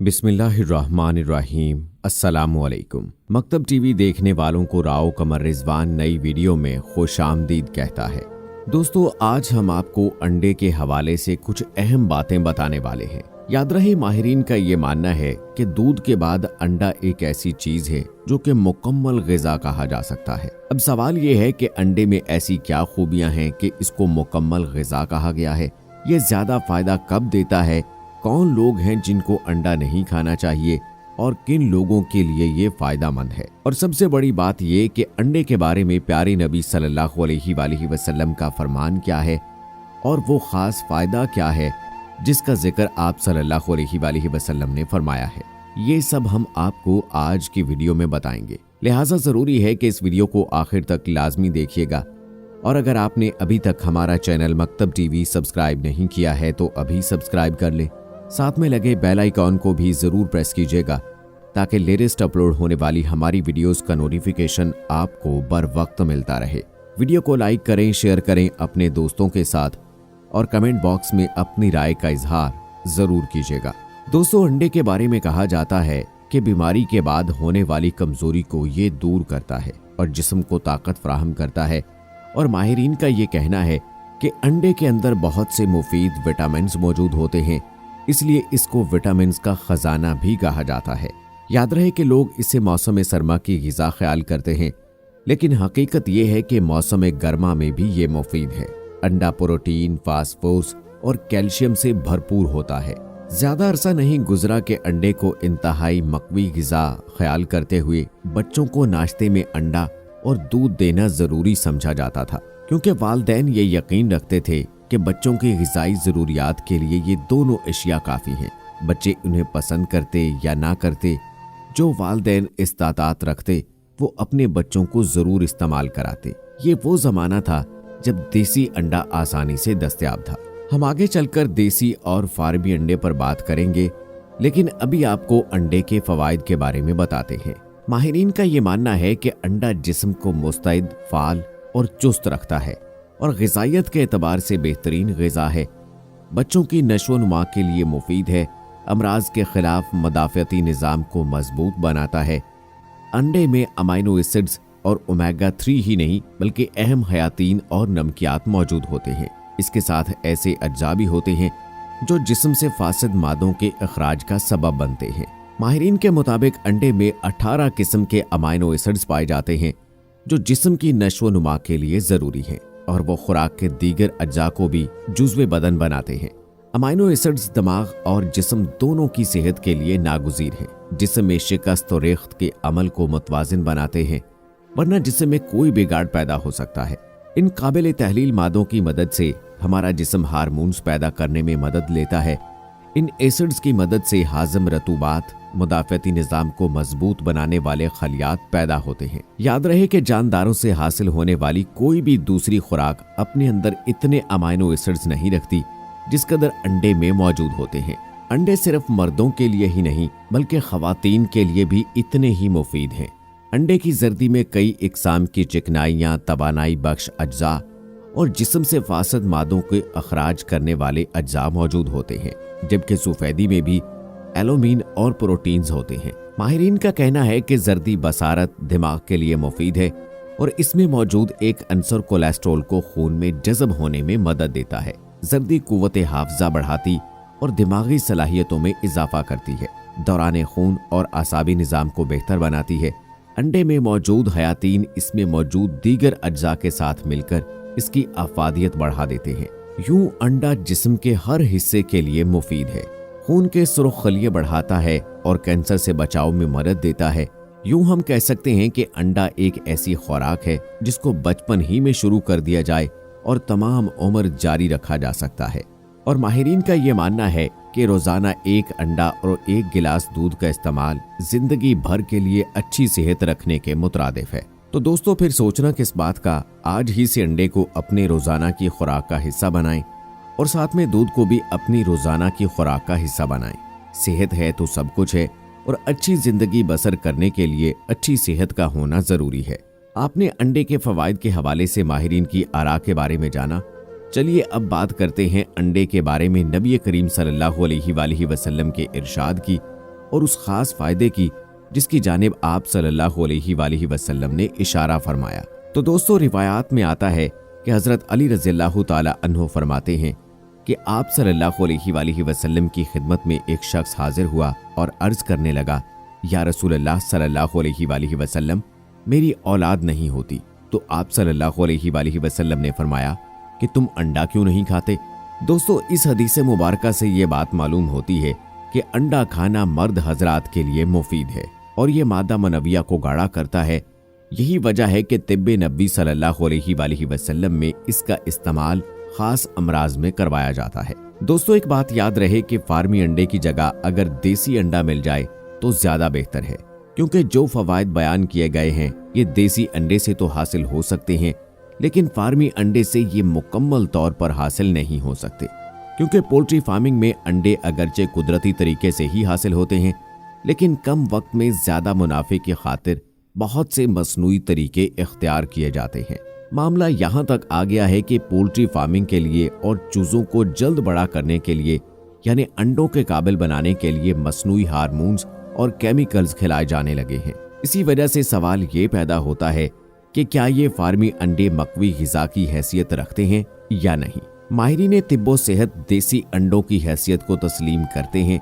बिस्मिल्लाहिर्रहमानिर्रहीम। अस्सलामुअलैकुम। मकतब टीवी देखने वालों को राव कमर रिजवान नई वीडियो में खुश आमदीद कहता है। दोस्तों, आज हम आपको अंडे के हवाले से कुछ अहम बातें बताने वाले हैं। याद रहे, माहिरीन का ये मानना है कि दूध के बाद अंडा एक ऐसी चीज है जो कि मुकम्मल ग़िज़ा कहा जा सकता है। अब सवाल ये है कि अंडे में ऐसी क्या खूबियां हैं कि इसको मुकम्मल ग़िज़ा कहा गया है। ये ज्यादा फायदा कब देता है, कौन लोग हैं जिनको अंडा नहीं खाना चाहिए और किन लोगों के लिए ये फायदेमंद है। और सबसे बड़ी बात ये कि अंडे के बारे में प्यारे नबी सल्लल्लाहु अलैहि वसल्लम का फरमान क्या है और वो खास फायदा क्या है जिसका जिक्र आप सल्लल्लाहु अलैहि वसल्लम ने फरमाया है। ये सब हम आपको आज की वीडियो में बताएंगे, लिहाजा जरूरी है कि इस वीडियो को आखिर तक लाजमी देखिएगा। और अगर आपने अभी तक हमारा चैनल मकतब टीवी सब्सक्राइब नहीं किया है तो अभी सब्सक्राइब कर ले, साथ में लगे बेल आइकॉन को भी जरूर प्रेस कीजिएगा ताकि लेटेस्ट अपलोड होने वाली हमारी वीडियोस का नोटिफिकेशन आपको बर वक्त मिलता रहे। वीडियो को लाइक करें, शेयर करें अपने दोस्तों के साथ और कमेंट बॉक्स में अपनी राय का इजहार जरूर कीजिएगा। दोस्तों, अंडे के बारे में कहा जाता है कि बीमारी के बाद होने वाली कमजोरी को ये दूर करता है और जिस्म को ताकत फराहम करता है। और माहिरीन का ये कहना है कि अंडे के अंदर बहुत से मुफीद विटामिन मौजूद होते हैं, इसलिए इसको विटामिन का खजाना भी कहा जाता है। याद रहे कि लोग इसे मौसम सरमा की ग़िज़ा ख्याल करते हैं, लेकिन हकीकत यह है कि मौसम गर्मा में भी ये मुफीद है। अंडा प्रोटीन, फास्फोरस और कैल्शियम से भरपूर होता है। ज्यादा अरसा नहीं गुजरा कि अंडे को इंतहाई मकवी ग़िज़ा ख्याल करते हुए बच्चों को नाश्ते में अंडा और दूध देना जरूरी समझा जाता था, क्योंकि वालिदैन ये यकीन रखते थे कि बच्चों की ग़िज़ाई ज़रूरियात के लिए ये दोनों अशिया काफ़ी हैं। बच्चे उन्हें पसंद करते या ना करते, जो वालिदैन इस्तादात रखते वो अपने बच्चों को ज़रूर इस्तेमाल कराते। ये वो ज़माना था जब देसी अंडा आसानी से दस्तयाब था। हम आगे चलकर देसी और फार्मी अंडे पर बात करेंगे, लेकिन अभी आपको अंडे के फ़वाइद के बारे में बताते हैं। माहिरीन का ये मानना है कि अंडा जिस्म को मुस्तैद, फाल और चुस्त रखता है और ग़िज़ाइयत के एतबार से बेहतरीन ग़िज़ा है। बच्चों की नशो-नुमा के लिए मुफीद है, अमराज के खिलाफ मदाफ़ती निज़ाम को मजबूत बनाता है। अंडे में अमाइनो एसिड्स और ओमेगा 3 ही नहीं बल्कि अहम हयातीन और नमकियात मौजूद होते हैं। इसके साथ ऐसे अज्जा भी होते हैं जो जिस्म से फासिद मादों के अखराज का सबब बनते हैं। माहिरीन के मुताबिक अंडे में 18 किस्म के अमाइनो एसिड्स पाए जाते हैं जो जिस्म की नशो-नुमा के लिए ज़रूरी हैं और वो खुराक के दीगर अज्जा को भी जुज़्वे बदन बनाते हैं। अमाइनो एसिड्स दिमाग और जिस्म दोनों की सेहत के लिए नागुज़ीर हैं। जिस्म में शिकस्त और रेख्त के अमल को मुतवाज़िन बनाते हैं, वरना जिस्म में कोई बिगाड़ पैदा हो सकता है। इन काबिल तहलील मादों की मदद से हमारा जिस्म हार्मोन्स पैदा करने में मदद लेता है। इन एसिड्स की मदद से हाज़म, रतूबात, मुदाफ़ती निज़ाम को मजबूत बनाने वाले खलियात पैदा होते हैं। याद रहे कि जानदारों से हासिल होने वाली कोई भी दूसरी खुराक अपने अंदर इतने अमाइनो एसिड्स नहीं रखती जिस कदर अंडे में मौजूद होते हैं। अंडे सिर्फ मर्दों के लिए ही नहीं बल्कि ख़वातीन के लिए भी इतने ही मुफीद हैं। अंडे की जर्दी में कई इकसाम की चिकनाइयाँ, तवानाई बख्श अज्जा और जिस्म से फासिद मादों के अखराज करने वाले अज्जा मौजूद होते हैं, जबकि सफ़ेदी में भी एलोमीन और प्रोटीन्स होते हैं। माहिरीन का कहना है कि जर्दी बसारत दिमाग के लिए मुफीद है और इसमें मौजूद एक अंसर कोलेस्ट्रॉल को खून में जज़ब होने में मदद देता है। जर्दी कुव्वत हाफ़ज़ा बढ़ाती और दिमागी सलाहियतों में इजाफा करती है, दौरान खून और आसाबी निज़ाम को बेहतर बनाती है। अंडे में मौजूद हयातीन इसमें मौजूद दीगर अज्जा के साथ मिलकर इसकी अफादियत बढ़ा देते हैं। यूं अंडा जिस्म के हर हिस्से के लिए मुफीद है। खून के सुर्ख खलिये बढ़ाता है और कैंसर से बचाव में मदद देता है। यूं हम कह सकते हैं कि अंडा एक ऐसी खुराक है जिसको बचपन ही में शुरू कर दिया जाए और तमाम उम्र जारी रखा जा सकता है। और माहिरीन का ये मानना है कि रोजाना एक अंडा और एक गिलास दूध का इस्तेमाल जिंदगी भर के लिए अच्छी सेहत रखने के मुतरादिफ है। तो दोस्तों, फिर सोचना किस बात का, आज ही से अंडे को अपने रोजाना की खुराक का हिस्सा बनाएं और साथ में दूध को भी अपनी रोजाना की खुराक का हिस्सा बनाएं। सेहत है तो सब कुछ है और अच्छी जिंदगी बसर करने के लिए अच्छी सेहत का होना जरूरी है। आपने अंडे के फवाइद के हवाले से माहिरीन की आरा के बारे में जाना। चलिए अब बात करते हैं अंडे के बारे में नबी करीम सल्लल्लाहु अलैहि वसल्लम के इरशाद की और उस खास फायदे की जिसकी जानिब आप सल्लल्लाहु अलैहि वआलिहि वसल्लम ने इशारा फरमाया। तो दोस्तों, रिवायात में आता है कि हज़रत अली रज़ियल्लाहु ताला अन्हु फरमाते हैं कि आप सल्लल्लाहु अलैहि वआलिहि वसल्लम की खिदमत में एक शख्स हाजिर हुआ और अर्ज करने लगा, या रसूलल्लाह सल्लल्लाहु अलैहि वआलिहि वसल्लम, मेरी औलाद नहीं होती। तो आप सल्लल्लाहु अलैहि वआलिहि वसल्लम ने फरमाया कि तुम अंडा क्यों नहीं खाते। दोस्तों, इस हदीस मुबारका से ये बात मालूम होती है कि अंडा खाना मर्द हजरात के लिए मुफीद है और ये मादा मनविया को गाढ़ा करता है। यही वजह है कि तिब्बे नबी सल्लल्लाहु अलैहि वआलिहि वसल्लम में इसका इस्तेमाल खास अमराज में करवाया जाता है। दोस्तों, एक बात याद रहे कि फार्मी अंडे की जगह अगर देसी अंडा मिल जाए तो ज्यादा बेहतर है, क्योंकि जो फवायद बयान किए गए हैं ये देसी अंडे से तो हासिल हो सकते हैं, लेकिन फार्मी अंडे से ये मुकम्मल तौर पर हासिल नहीं हो सकते, क्योंकि पोल्ट्री फार्मिंग में अंडे अगरचे कुदरती तरीके से ही हासिल होते हैं, लेकिन कम वक्त में ज्यादा मुनाफे की खातिर बहुत से मसनूई तरीके इख्तियार किए जाते हैं। मामला यहाँ तक आ गया है कि पोल्ट्री फार्मिंग के लिए और चूजों को जल्द बड़ा करने के लिए, यानी अंडों के काबिल बनाने के लिए मसनूई हार्मोन्स और केमिकल्स खिलाए जाने लगे हैं। इसी वजह से सवाल ये पैदा होता है कि क्या ये फार्मी अंडे मकवी ग़िज़ा की हैसियत रखते हैं या नहीं। माहिरीन तिब्बो सेहत देसी अंडों की हैसियत को तस्लीम करते हैं।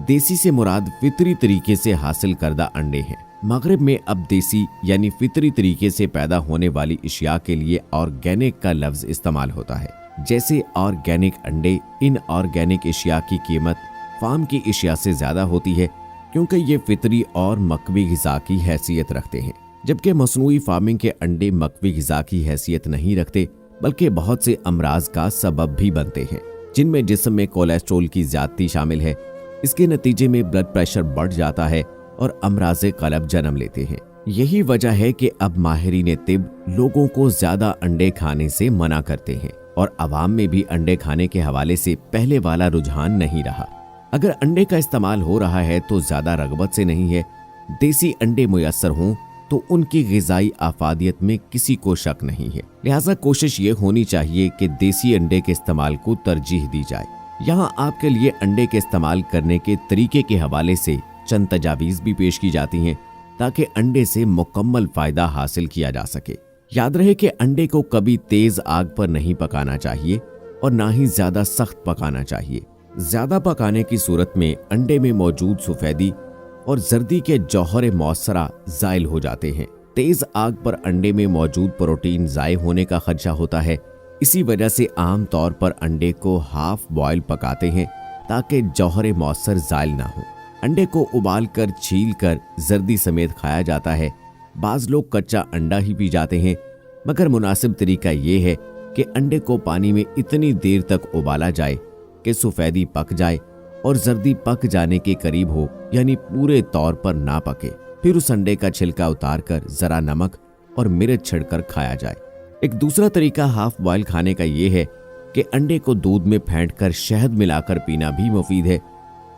देसी से मुराद फितरी तरीके से हासिल करदा अंडे हैं। मगरिब में अब देसी यानी फितरी तरीके से पैदा होने वाली अशिया के लिए ऑर्गेनिक का लफ्ज इस्तेमाल होता है। जैसे ऑर्गेनिक अंडे, इन ऑर्गेनिक अशिया की कीमत फार्म की अशिया से ज्यादा होती है, क्योंकि ये फितरी और मकवी ग़िज़ा की हैसियत रखते हैं, जबकि मसनूई फार्मिंग के अंडे मकवी ग़िज़ा की हैसियत नहीं रखते, बल्कि बहुत से अमराज का सबब भी बनते हैं, जिनमें जिस्म में कोलेस्ट्रोल की ज्यादती शामिल है। इसके नतीजे में ब्लड प्रेशर बढ़ जाता है और अमराज़े क़ल्ब जन्म लेते हैं। यही वजह है कि अब माहिरीन तिब लोगों को ज्यादा अंडे खाने से मना करते हैं और अवाम में भी अंडे खाने के हवाले से पहले वाला रुझान नहीं रहा। अगर अंडे का इस्तेमाल हो रहा है तो ज्यादा रगबत से नहीं है। देसी अंडे मुयस्सर हों तो उनकी ग़िज़ाई आफादियत में किसी को शक नहीं है, लिहाजा कोशिश ये होनी चाहिए कि देसी अंडे के इस्तेमाल को तरजीह दी जाए। यहाँ आपके लिए अंडे के इस्तेमाल करने के तरीके के हवाले से चंद तजावीज़ भी पेश की जाती हैं, ताकि अंडे से मुकम्मल फायदा हासिल किया जा सके। याद रहे कि अंडे को कभी तेज आग पर नहीं पकाना चाहिए और ना ही ज्यादा सख्त पकाना चाहिए। ज्यादा पकाने की सूरत में अंडे में मौजूद सफेदी और जर्दी के जौहर मौसरा ज़ाइल हो जाते हैं। तेज आग पर अंडे में मौजूद प्रोटीन ज़ाय होने का खदशा होता है। इसी वजह से आम तौर पर अंडे को हाफ बॉयल पकाते हैं ताकि जौहर मौसर ज़ाइल ना हो। अंडे को उबाल कर छील कर जर्दी समेत खाया जाता है। बाज लोग कच्चा अंडा ही पी जाते हैं, मगर मुनासिब तरीका ये है कि अंडे को पानी में इतनी देर तक उबाला जाए कि सफेदी पक जाए और जर्दी पक जाने के करीब हो, यानी पूरे तौर पर ना पके। फिर उस अंडे का छिलका उतार कर जरा नमक और मिर्च छिड़कर खाया जाए। एक दूसरा तरीका हाफ बॉयल खाने का ये है कि अंडे को दूध में फेंटकर शहद मिलाकर पीना भी मुफीद है,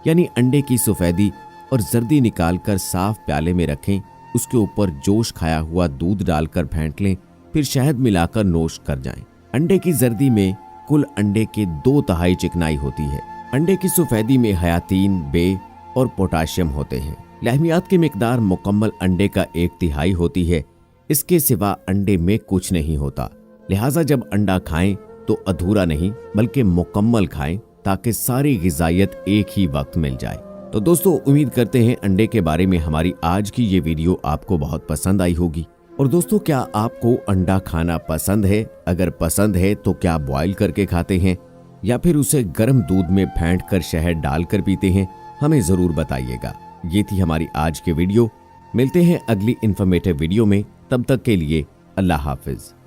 यानी अंडे की सफेदी और जर्दी निकालकर साफ प्याले में रखें, उसके ऊपर जोश खाया हुआ दूध डालकर फेंट लें, फिर शहद मिलाकर नोश कर जाएं। अंडे की जर्दी में कुल अंडे के 2/3 चिकनाई होती है। अंडे की सफेदी में हयातीन, बे और पोटाशियम होते हैं। लहमियात की मिकदार मुकम्मल अंडे का 1/3 होती है। इसके सिवा अंडे में कुछ नहीं होता। लिहाजा जब अंडा खाएं तो अधूरा नहीं बल्कि मुकम्मल खाएं, ताकि सारी ग़िज़ायत एक ही वक्त मिल जाए। तो दोस्तों, उम्मीद करते हैं अंडे के बारे में हमारी आज की ये वीडियो आपको बहुत पसंद आई होगी। और दोस्तों, क्या आपको अंडा खाना पसंद है? अगर पसंद है तो क्या बॉयल करके खाते हैं या फिर उसे गर्म दूध में फेंट कर शहद डालकर पीते हैं? हमें ज़रूर बताइएगा। ये थी हमारी आज की वीडियो। मिलते हैं अगली इन्फॉर्मेटिव वीडियो में। तब तक के लिए अल्लाह हाफिज।